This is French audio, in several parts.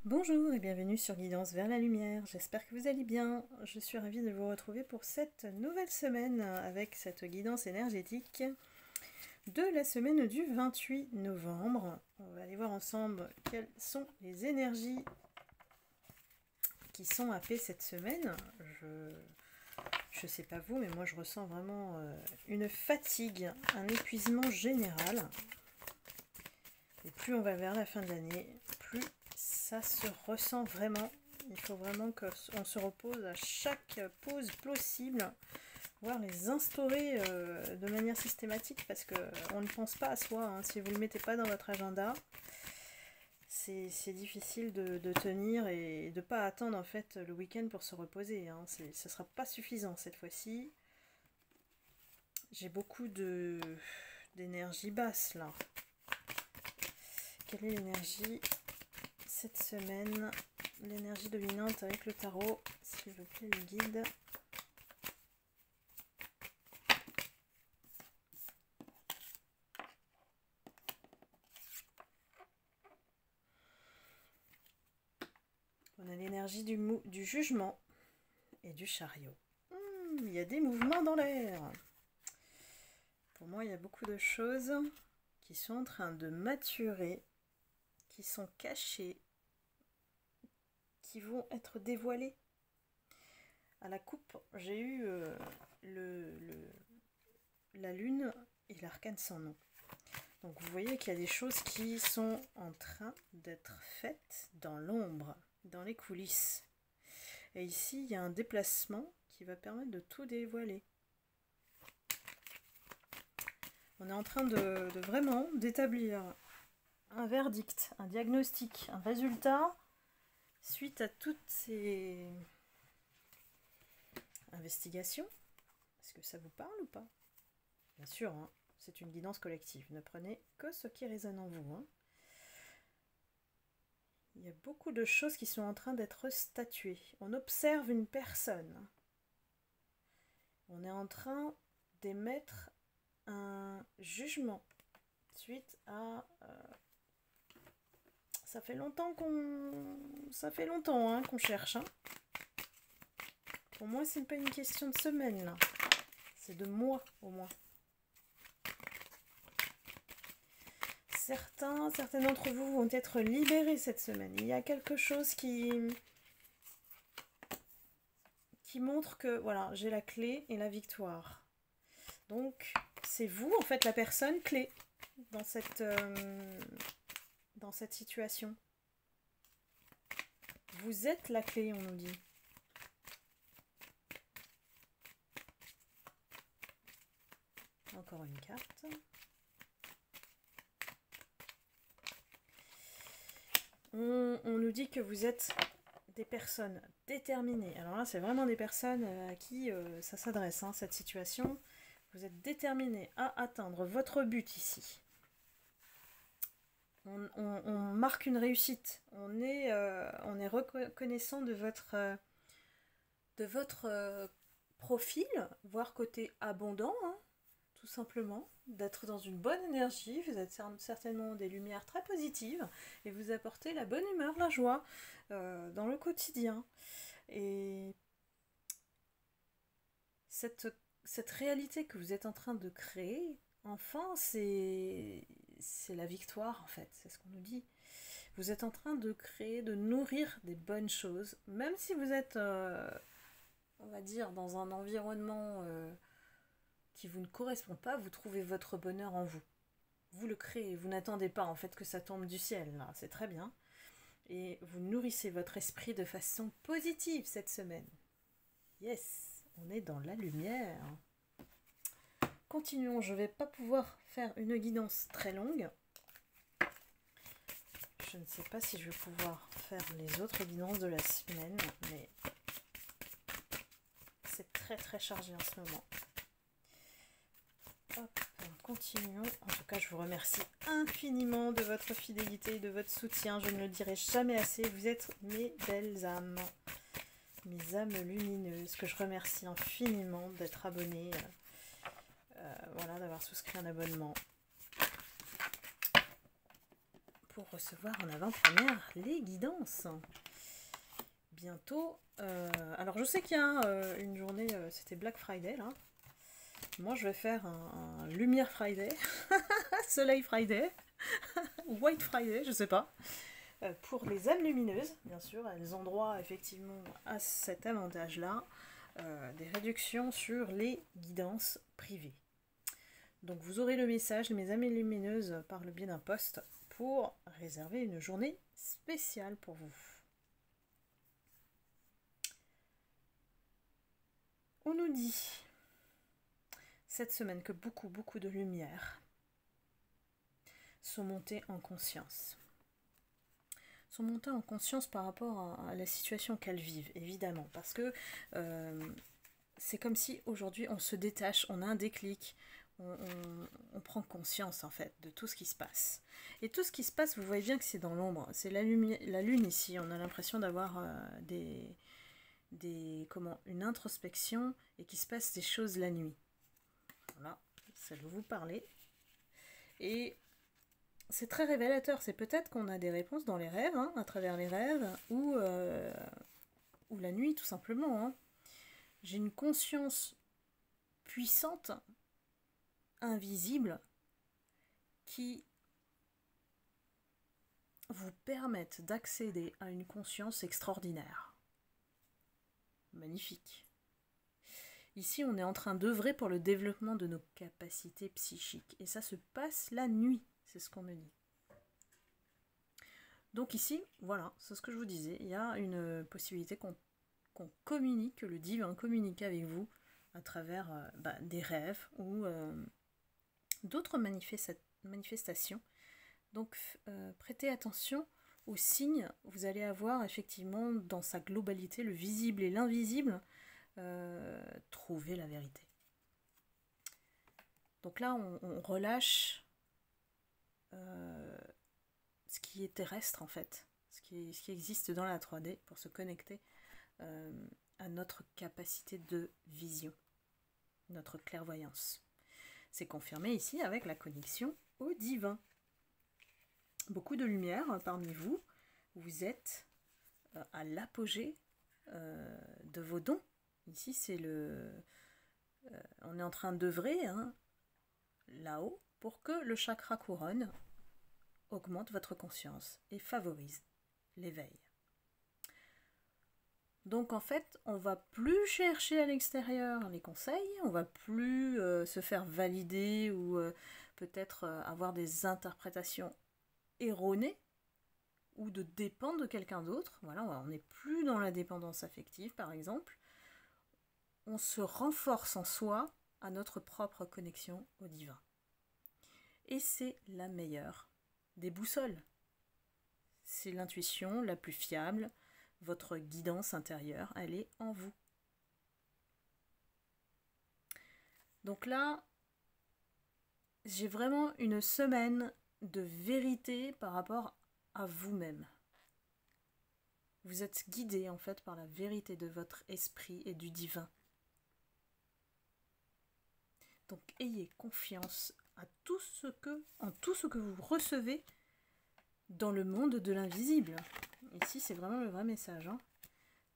Bonjour et bienvenue sur Guidance vers la lumière, j'espère que vous allez bien. Je suis ravie de vous retrouver pour cette nouvelle semaine avec cette guidance énergétique de la semaine du 28 novembre. On va aller voir ensemble quelles sont les énergies qui sont happées cette semaine. Je sais pas vous, mais moi je ressens vraiment une fatigue, un épuisement général. Et plus on va vers la fin de l'année, plus ça se ressent vraiment. Il faut vraiment qu'on se repose à chaque pause possible, voire les instaurer de manière systématique, parce qu'on ne pense pas à soi. Hein. Si vous ne le mettez pas dans votre agenda, c'est difficile de tenir et de ne pas attendre en fait le week-end pour se reposer. Hein. Ce ne sera pas suffisant cette fois-ci. J'ai beaucoup d'énergie basse là. Quelle est l'énergie cette semaine, l'énergie dominante avec le tarot, s'il vous plaît, le guide. On a l'énergie du jugement et du chariot. Il y a des mouvements dans l'air. Pour moi, il y a beaucoup de choses qui sont en train de maturer, qui sont cachées, qui vont être dévoilées. À la coupe, j'ai eu la lune et l'arcane sans nom. Donc vous voyez qu'il y a des choses qui sont en train d'être faites dans l'ombre, dans les coulisses. Et ici, il y a un déplacement qui va permettre de tout dévoiler. On est en train de vraiment d'établir un verdict, un diagnostic, un résultat suite à toutes ces investigations. Est-ce que ça vous parle ou pas? Bien sûr, hein, c'est une guidance collective. Ne prenez que ce qui résonne en vous. Hein. Il y a beaucoup de choses qui sont en train d'être statuées. On observe une personne. On est en train d'émettre un jugement suite à... ça fait longtemps qu'on cherche. Hein. Pour moi, c'est pas une question de semaine, là. C'est de mois, au moins. Certains d'entre vous vont être libérés cette semaine. Il y a quelque chose qui montre que, voilà, j'ai la clé et la victoire. Donc, c'est vous, en fait, la personne clé dans cette situation. Vous êtes la clé, on nous dit. Encore une carte. On nous dit que vous êtes des personnes déterminées. Alors là, c'est vraiment des personnes à qui ça s'adresse, hein, cette situation. Vous êtes déterminés à atteindre votre but ici. On marque une réussite. On est reconnaissant de votre profil, voire côté abondant, hein, tout simplement, d'être dans une bonne énergie. Vous êtes certainement des lumières très positives et vous apportez la bonne humeur, la joie dans le quotidien. Et cette réalité que vous êtes en train de créer, enfin, c'est la victoire, en fait. C'est ce qu'on nous dit. Vous êtes en train de créer, de nourrir des bonnes choses, même si vous êtes, on va dire, dans un environnement qui vous ne correspond pas, vous trouvez votre bonheur en vous. Vous le créez, vous n'attendez pas en fait que ça tombe du ciel, là, c'est très bien. Et vous nourrissez votre esprit de façon positive cette semaine. Yes, on est dans la lumière. Continuons, je ne vais pas pouvoir faire une guidance très longue. Je ne sais pas si je vais pouvoir faire les autres guidances de la semaine, mais c'est très très chargé en ce moment. Hop, continuons. En tout cas, je vous remercie infiniment de votre fidélité et de votre soutien. Je ne le dirai jamais assez. Vous êtes mes belles âmes, mes âmes lumineuses, que je remercie infiniment d'être abonnés, voilà, d'avoir souscrit un abonnement pour recevoir en avant-première les guidances. Bientôt. Alors je sais qu'il y a une journée, c'était Black Friday là. Moi je vais faire un Lumière Friday, Soleil Friday, White Friday, je sais pas. Pour les âmes lumineuses, bien sûr, elles ont droit effectivement à cet avantage-là, des réductions sur les guidances privées. Donc vous aurez le message, mes âmes lumineuses, par le biais d'un post, pour réserver une journée spéciale pour vous. On nous dit cette semaine que beaucoup de lumières sont montées en conscience. Sont montées en conscience par rapport à la situation qu'elles vivent, évidemment. Parce que c'est comme si aujourd'hui on se détache, on a un déclic, on prend conscience en fait de tout ce qui se passe. Et tout ce qui se passe, vous voyez bien que c'est dans l'ombre. C'est la lune ici, on a l'impression d'avoir une introspection et qu'il se passe des choses la nuit. Voilà, ça doit vous parler. Et c'est très révélateur. C'est peut-être qu'on a des réponses dans les rêves, à travers les rêves, ou la nuit tout simplement. J'ai une conscience puissante, invisible, qui vous permettent d'accéder à une conscience extraordinaire. Magnifique. Ici, on est en train d'œuvrer pour le développement de nos capacités psychiques. Et ça se passe la nuit, c'est ce qu'on me dit. Donc ici, voilà, c'est ce que je vous disais. Il y a une possibilité qu'on communique, que le divin communique avec vous à travers des rêves ou d'autres manifestations. Donc prêtez attention aux signes. Vous allez avoir effectivement dans sa globalité le visible et l'invisible. Trouver la vérité. Donc là, on relâche ce qui est terrestre en fait, ce qui existe dans la 3D pour se connecter à notre capacité de vision, notre clairvoyance. C'est confirmé ici avec la connexion au divin. Beaucoup de lumière parmi vous, vous êtes à l'apogée de vos dons. Ici, c'est on est en train d'œuvrer là-haut pour que le chakra couronne augmente votre conscience et favorise l'éveil. Donc en fait, on va plus chercher à l'extérieur les conseils, on va plus se faire valider ou peut-être avoir des interprétations erronées ou de dépendre de quelqu'un d'autre. Voilà, on n'est plus dans la dépendance affective par exemple. On se renforce en soi à notre propre connexion au divin. Et c'est la meilleure des boussoles. C'est l'intuition la plus fiable, votre guidance intérieure, elle est en vous. Donc là, j'ai vraiment une semaine de vérité par rapport à vous-même. Vous êtes guidé en fait par la vérité de votre esprit et du divin. Donc ayez confiance en tout ce que vous recevez dans le monde de l'invisible. Ici, c'est vraiment le vrai message.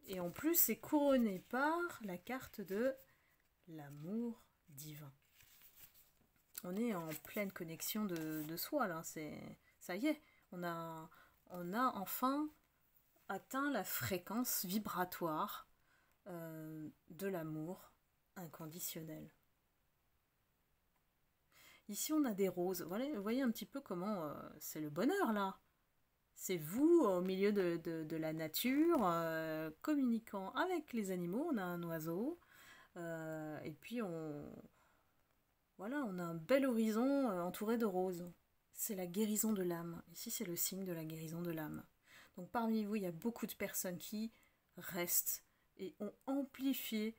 Et en plus, c'est couronné par la carte de l'amour divin. On est en pleine connexion de soi, là. Ça y est, on a enfin atteint la fréquence vibratoire de l'amour inconditionnel. Ici, on a des roses. Voilà, vous voyez un petit peu comment c'est le bonheur, là. C'est vous, au milieu de la nature, communiquant avec les animaux. On a un oiseau. Et puis, on a un bel horizon entouré de roses. C'est la guérison de l'âme. Ici, c'est le signe de la guérison de l'âme. Donc, parmi vous, il y a beaucoup de personnes qui restent et ont amplifié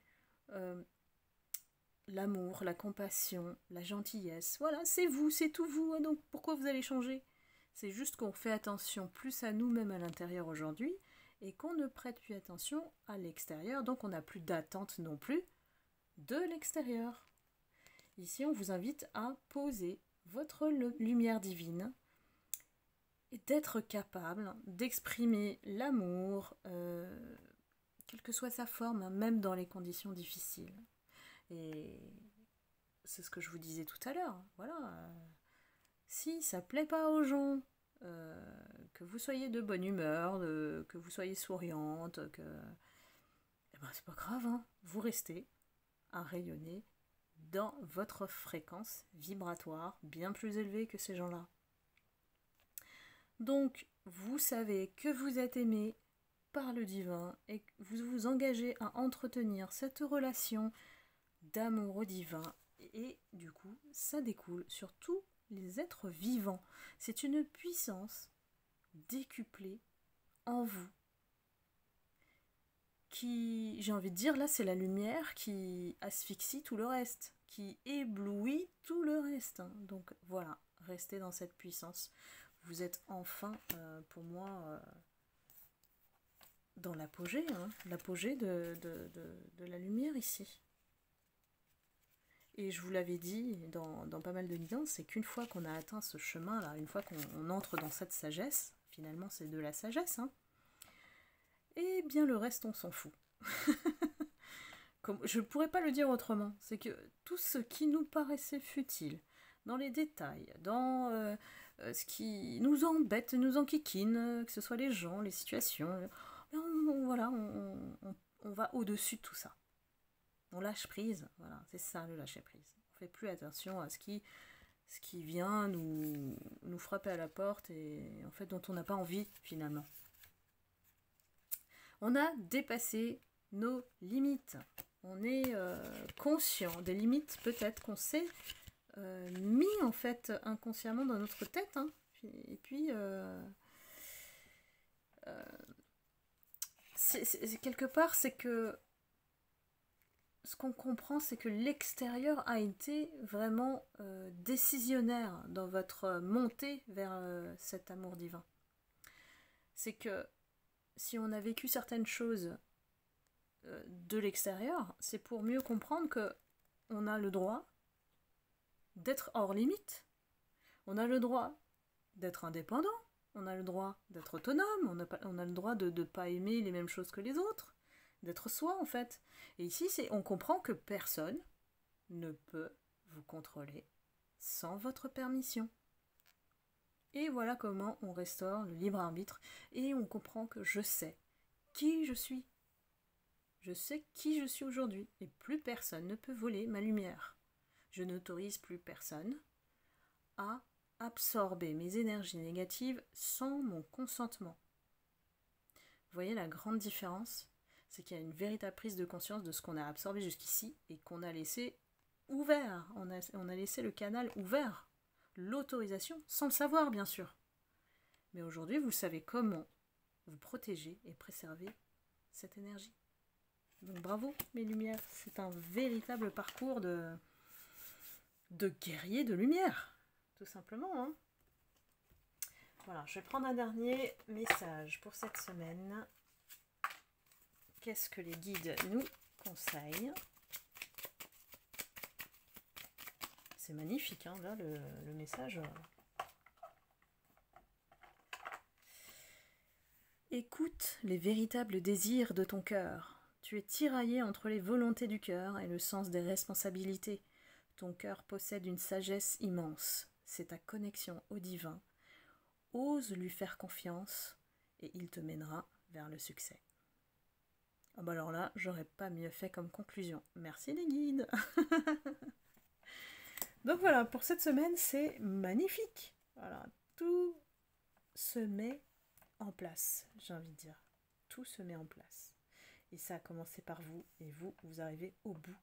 l'amour, la compassion, la gentillesse. Voilà, c'est vous, c'est tout vous. Donc pourquoi vous allez changer? C'est juste qu'on fait attention plus à nous-mêmes à l'intérieur aujourd'hui et qu'on ne prête plus attention à l'extérieur. Donc on n'a plus d'attente non plus de l'extérieur. Ici, on vous invite à poser votre lumière divine et d'être capable d'exprimer l'amour, quelle que soit sa forme, hein, même dans les conditions difficiles. Et c'est ce que je vous disais tout à l'heure, voilà. Si ça plaît pas aux gens, que vous soyez de bonne humeur, que vous soyez souriante, eh ben, c'est pas grave, hein. Vous restez à rayonner dans votre fréquence vibratoire bien plus élevée que ces gens-là. Donc, vous savez que vous êtes aimé par le divin et que vous vous engagez à entretenir cette relation d'amour au divin et du coup, ça découle sur tous les êtres vivants. C'est une puissance décuplée en vous qui, j'ai envie de dire, là c'est la lumière qui asphyxie tout le reste, qui éblouit tout le reste. Donc voilà, restez dans cette puissance. Vous êtes enfin, pour moi, dans l'apogée, hein, l'apogée de la lumière ici. Et je vous l'avais dit dans pas mal de guidances, c'est qu'une fois qu'on a atteint ce chemin-là, une fois qu'on entre dans cette sagesse, finalement c'est de la sagesse, hein, et bien le reste on s'en fout. Je ne pourrais pas le dire autrement, c'est que tout ce qui nous paraissait futile, dans les détails, dans ce qui nous embête, nous enquiquine, que ce soit les gens, les situations, voilà, on va au-dessus de tout ça. On lâche prise, voilà, c'est ça le lâcher prise. On fait plus attention à ce qui vient nous frapper à la porte et en fait dont on n'a pas envie finalement. On a dépassé nos limites. On est conscient des limites peut-être qu'on s'est mis en fait inconsciemment dans notre tête. Hein. Et puis quelque part c'est que ce qu'on comprend, c'est que l'extérieur a été vraiment décisionnaire dans votre montée vers cet amour divin. C'est que si on a vécu certaines choses de l'extérieur, c'est pour mieux comprendre que on a le droit d'être hors limite. On a le droit d'être indépendant. On a le droit d'être autonome. On a le droit de ne pas aimer les mêmes choses que les autres. D'être soi en fait. Et ici, on comprend que personne ne peut vous contrôler sans votre permission. Et voilà comment on restaure le libre arbitre et on comprend que je sais qui je suis. Je sais qui je suis aujourd'hui et plus personne ne peut voler ma lumière. Je n'autorise plus personne à absorber mes énergies négatives sans mon consentement. Vous voyez la grande différence ? C'est qu'il y a une véritable prise de conscience de ce qu'on a absorbé jusqu'ici et qu'on a laissé ouvert. On a laissé le canal ouvert, l'autorisation, sans le savoir bien sûr. Mais aujourd'hui, vous savez comment vous protéger et préserver cette énergie. Donc bravo mes lumières, c'est un véritable parcours de guerrier de lumière, tout simplement. Hein. Voilà, je vais prendre un dernier message pour cette semaine. Qu'est-ce que les guides nous conseillent? C'est magnifique, hein, là, le message. Écoute les véritables désirs de ton cœur. Tu es tiraillé entre les volontés du cœur et le sens des responsabilités. Ton cœur possède une sagesse immense. C'est ta connexion au divin. Ose lui faire confiance et il te mènera vers le succès. Ah bah alors là, j'aurais pas mieux fait comme conclusion. Merci les guides. Donc voilà, pour cette semaine, c'est magnifique. Voilà, tout se met en place, j'ai envie de dire. Tout se met en place. Et ça a commencé par vous, et vous arrivez au bout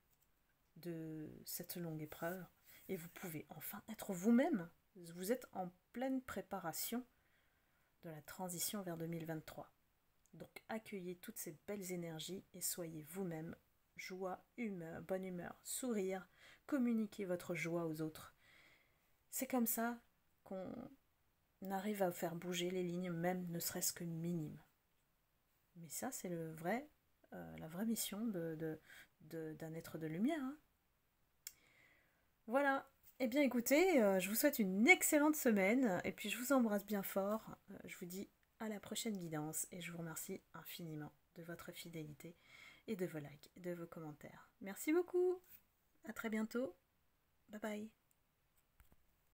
de cette longue épreuve. Et vous pouvez enfin être vous-même. Vous êtes en pleine préparation de la transition vers 2023. Donc accueillez toutes ces belles énergies et soyez vous-même. Joie, humeur, bonne humeur, sourire, communiquez votre joie aux autres. C'est comme ça qu'on arrive à faire bouger les lignes, même ne serait-ce que minime. Mais ça, c'est la vraie mission d'un être de lumière. Hein. Voilà, Eh bien écoutez, je vous souhaite une excellente semaine et puis je vous embrasse bien fort. Je vous dis à la prochaine guidance et je vous remercie infiniment de votre fidélité et de vos likes et de vos commentaires. Merci beaucoup, à très bientôt, bye bye.